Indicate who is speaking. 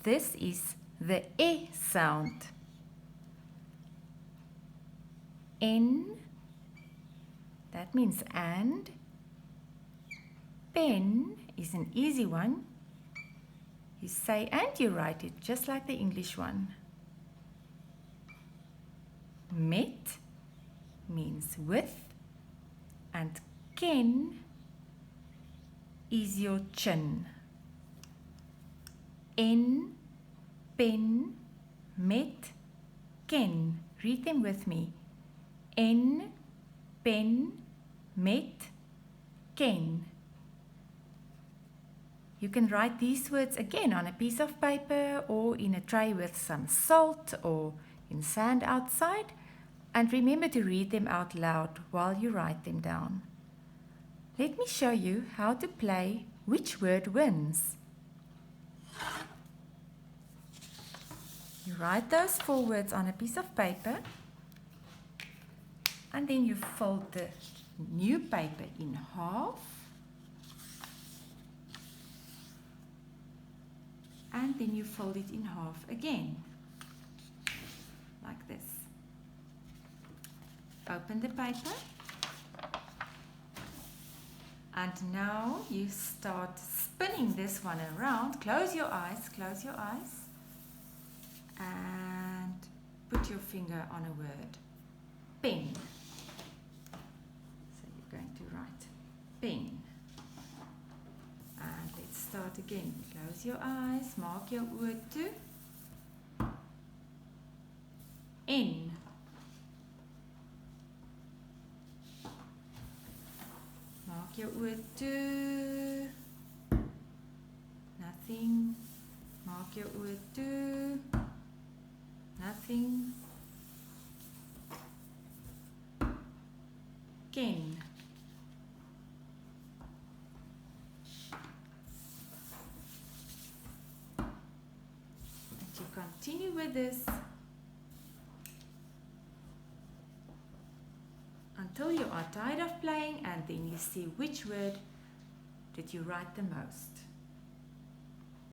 Speaker 1: this is the E sound. N, that means and. Pen is an easy one. You say and you write it just like the English one. Met means with, and ken is your chin. N, pen, met, ken. Read them with me. N, pen, met, ken. You can write these words again on a piece of paper or in a tray with some salt or in sand outside, and remember to read them out loud while you write them down. Let me show you how to play Which Word Wins. You write those 4 words on a piece of paper, and then you fold the new paper in half, and then you fold it in half again, like this. Open the paper, and now you start spinning this one around. Close your eyes, and put your finger on a word. Pen. So you're going to write pen. And let's start again. Close your eyes, maak jou oë toe. N. Maak jou oë toe. Nothing. Maak jou oë toe. Nothing. Ken. Continue with this until you are tired of playing, and then you see which word did you write the most.